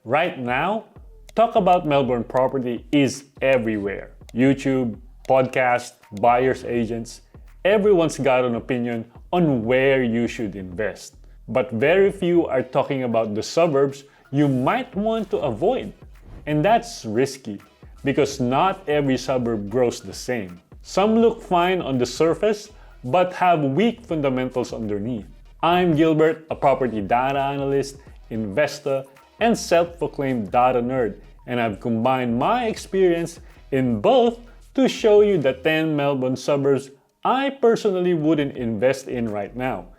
Right now, talk about Melbourne property is everywhere. YouTube, podcasts, buyer's agents, everyone's got an opinion on where you should invest. But very few are talking about the suburbs you might want to avoid. And that's risky because not every suburb grows the same. Some look fine on the surface but have weak fundamentals underneath. I'm Gilbert, a property data analyst, investor, and self-proclaimed data nerd, and I've combined my experience in both to show you the 10 Melbourne suburbs I personally wouldn't invest in right now,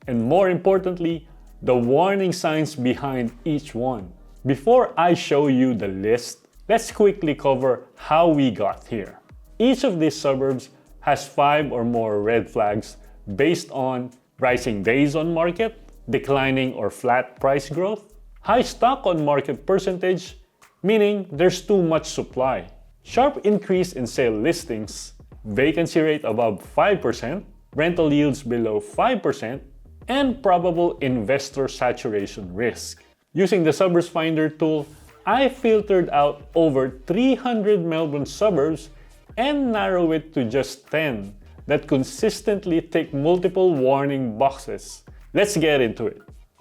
and more importantly, the warning signs behind each one. Before I show you the list, let's quickly cover how we got here. Each of these suburbs has 5 or more red flags based on rising days on market, declining or flat price growth, high stock on market percentage, meaning there's too much supply, sharp increase in sale listings, vacancy rate above 5%, rental yields below 5%, and probable investor saturation risk. Using the SuburbsFinder tool, I filtered out over 300 Melbourne suburbs and narrow it to just 10 that consistently tick multiple warning boxes. Let's get into it.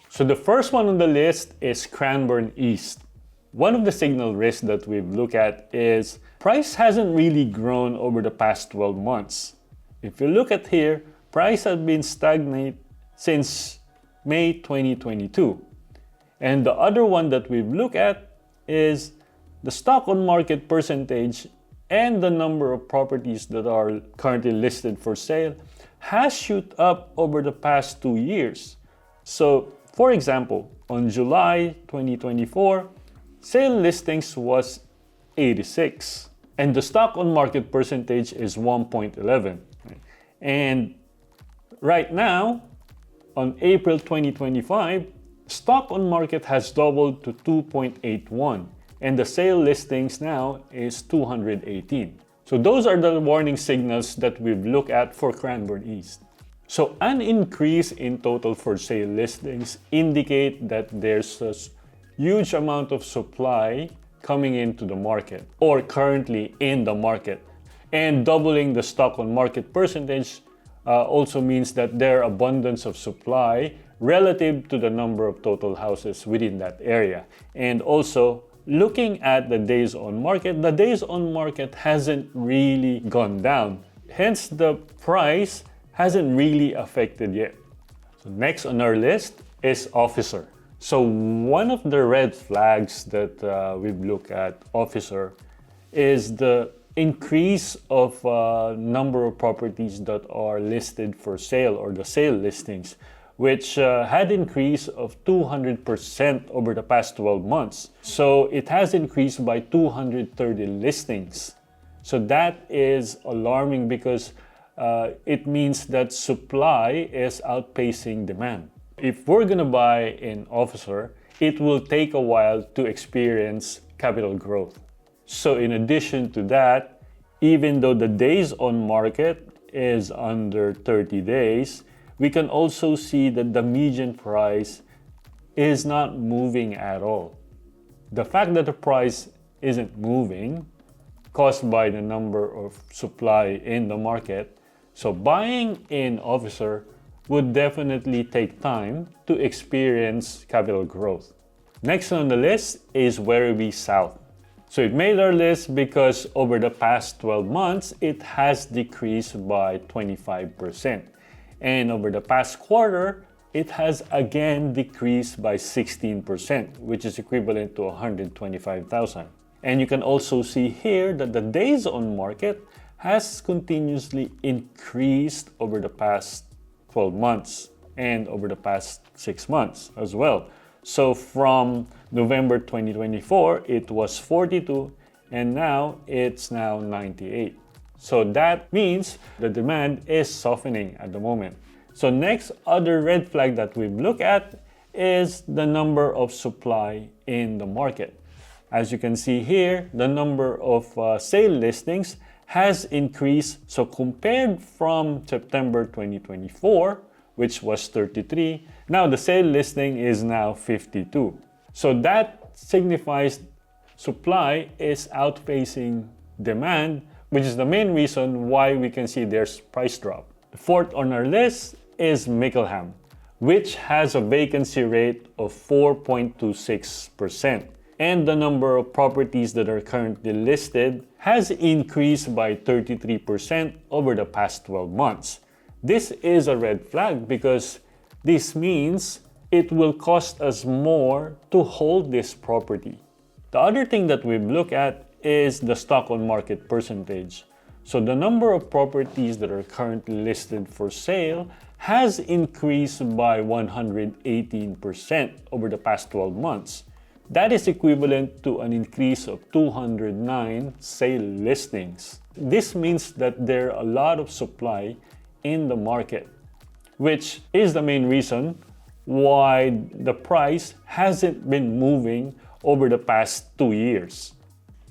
So the first one on the list is Cranbourne East. One of the signal risks that we've looked at is price hasn't really grown over the past 12 months. If you look at here, price has been stagnant since May 2022. And the other one that we've looked at is the stock on market percentage and the number of properties that are currently listed for sale has shoot up over the past 2 years. So, for example, on July 2024, sale listings was 86 and the stock on market percentage is 1.11. And right now, on April 2025, stock on market has doubled to 2.81 and the sale listings now is 218. So those are the warning signals that we've looked at for Cranbourne East. So an increase in total for sale listings indicate that there's a huge amount of supply coming into the market or currently in the market. And doubling the stock on market percentage also means that there are abundance of supply relative to the number of total houses within that area. And also, looking at the days on market hasn't really gone down. Hence, the price hasn't really affected yet. So next on our list is Officer. So one of the red flags that we've looked at Officer is the increase of number of properties that are listed for sale or the sale listings, which had increase of 200% over the past 12 months. So it has increased by 230 listings. So that is alarming because it means that supply is outpacing demand. If we're gonna buy an Officer, it will take a while to experience capital growth. So in addition to that, even though the days on market is under 30 days, we can also see that the median price is not moving at all. The fact that the price isn't moving caused by the number of supply in the market. So buying in Officer would definitely take time to experience capital growth. Next on the list is Werribee South. So it made our list because over the past 12 months, it has decreased by 25%. And over the past quarter, it has again decreased by 16%, which is equivalent to 125,000. And you can also see here that the days on market has continuously increased over the past 12 months and over the past 6 months as well. So from November 2024, it was 42 and now it's 98. So that means the demand is softening at the moment. So next other red flag that we've looked at is the number of supply in the market. As you can see here, the number of sale listings has increased. So compared from September 2024, which was 33, now the sale listing is now 52. So that signifies supply is outpacing demand, which is the main reason why we can see there's price drop. The fourth on our list is Mickleham, which has a vacancy rate of 4.26%. And the number of properties that are currently listed has increased by 33% over the past 12 months. This is a red flag because this means it will cost us more to hold this property. The other thing that we look at is the stock on market percentage. So the number of properties that are currently listed for sale has increased by 118% over the past 12 months. That is equivalent to an increase of 209 sale listings. This means that there are a lot of supply in the market, which is the main reason why the price hasn't been moving over the past 2 years.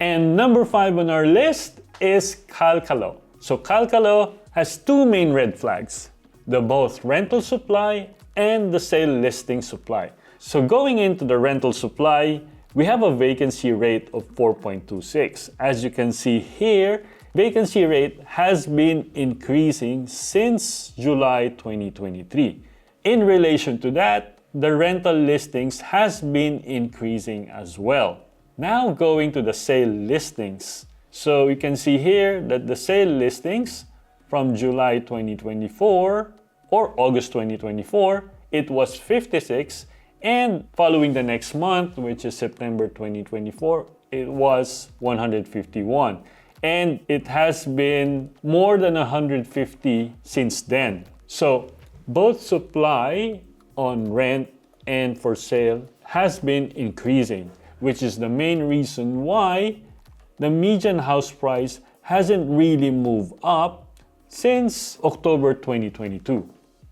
And number 5 on our list is Calcalo. So Calcalo has two main red flags, the both rental supply and the sale listing supply. So going into the rental supply, we have a vacancy rate of 4.26. As you can see here, vacancy rate has been increasing since July 2023. In relation to that, the rental listings has been increasing as well. Now going to the sale listings. So you can see here that the sale listings from July 2024 or August 2024, it was 56, and following the next month, which is September 2024, it was 151. And it has been more than 150 since then. So both supply on rent and for sale has been increasing, which is the main reason why the median house price hasn't really moved up since October 2022.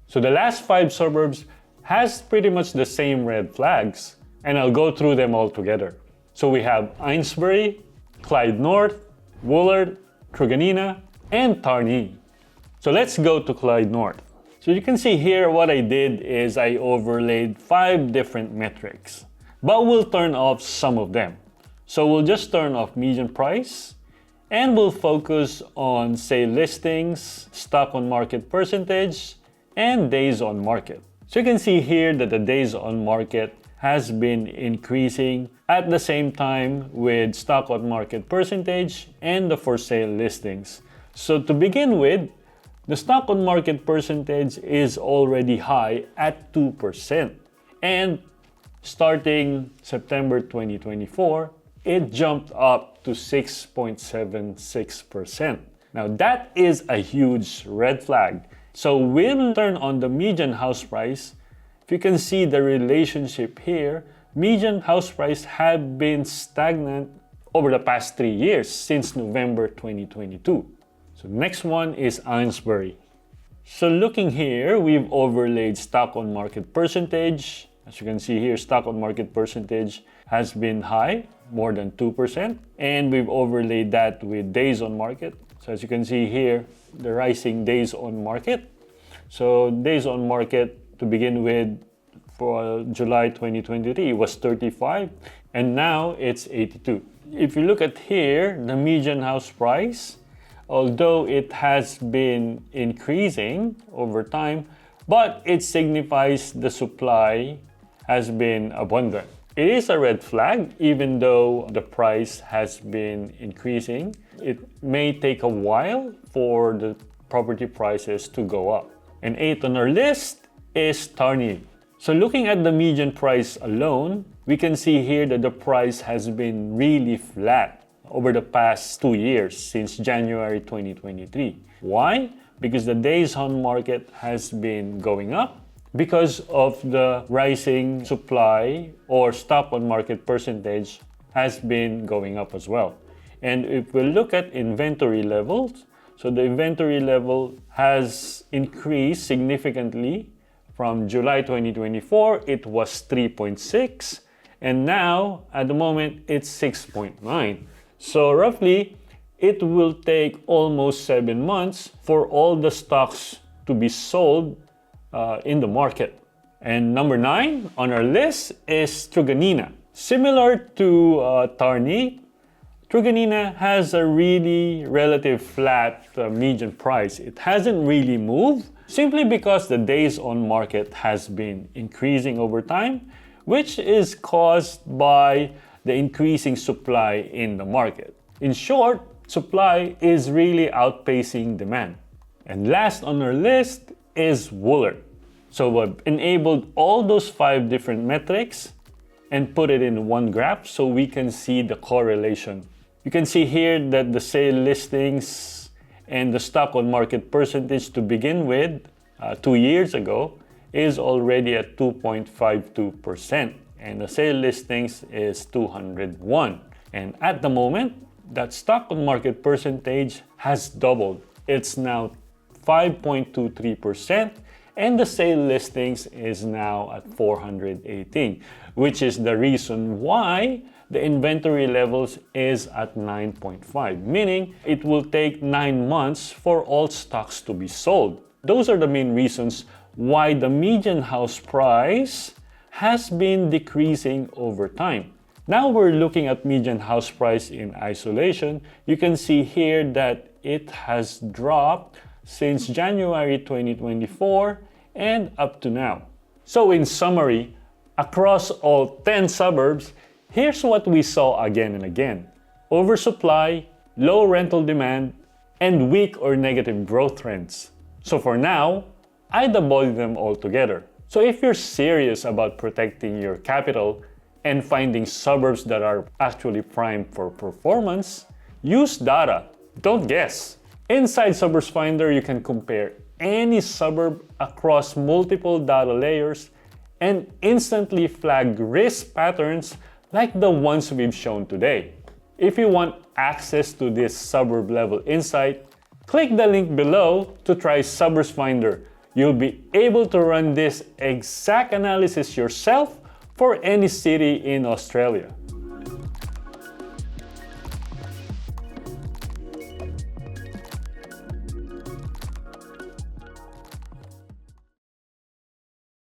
So the last 5 suburbs has pretty much the same red flags, and I'll go through them all together. So we have Ainsbury, Clyde North, Woolard, Truganina, and Tarney. So let's go to Clyde North. So you can see here what I did is I overlaid 5 different metrics, but we'll turn off some of them. So we'll just turn off median price, and we'll focus on sale listings, stock on market percentage, and days on market. So you can see here that the days on market has been increasing at the same time with stock on market percentage and the for sale listings. So to begin with, the stock on market percentage is already high at 2%. And starting September 2024, it jumped up to 6.76%. Now that is a huge red flag. So we'll turn on the median house price. If you can see the relationship here, median house price had been stagnant over the past 3 years since November 2022. So next one is Ainsbury. So looking here, we've overlaid stock on market percentage. As you can see here, stock on market percentage has been high, more than 2%. And we've overlaid that with days on market. So as you can see here, the rising days on market. So days on market to begin with for July 2023 was 35, and now it's 82. If you look at here, the median house price, although it has been increasing over time, but it signifies the supply has been abundant. It is a red flag, even though the price has been increasing. It may take a while for the property prices to go up. And 8th on our list is Tarney. So looking at the median price alone, we can see here that the price has been really flat over the past 2 years since January 2023. Why? Because the days on market has been going up because of the rising supply or stock on market percentage has been going up as well. And if we look at inventory levels, so the inventory level has increased significantly. From July 2024, it was 3.6, and now at the moment it's 6.9. So roughly, it will take almost 7 months for all the stocks to be sold in the market. And number 9 on our list is Truganina. Similar to Tarni, Truganina has a really relative flat median price. It hasn't really moved simply because the days on market has been increasing over time, which is caused by the increasing supply in the market. In short, supply is really outpacing demand. And last on our list is Wooler. So we've enabled all those 5 different metrics and put it in one graph so we can see the correlation. You can see here that the sale listings and the stock on market percentage to begin with 2 years ago is already at 2.52%, and the sale listings is 201. And at the moment, that stock on market percentage has doubled. It's now 5.23%, and the sale listings is now at 418, which is the reason why the inventory levels is at 9.5, meaning it will take 9 months for all stocks to be sold. Those are the main reasons why the median house price has been decreasing over time. Now we're looking at median house price in isolation. You can see here that it has dropped since January 2024 and up to now. So in summary, across all 10 suburbs, here's what we saw again and again: oversupply, low rental demand, and weak or negative growth trends. So for now, I'd avoid them altogether. So if you're serious about protecting your capital and finding suburbs that are actually primed for performance, use data, don't guess. Inside SuburbsFinder, you can compare any suburb across multiple data layers and instantly flag risk patterns like the ones we've shown today. If you want access to this suburb level insight, click the link below to try SuburbsFinder. You'll be able to run this exact analysis yourself for any city in Australia.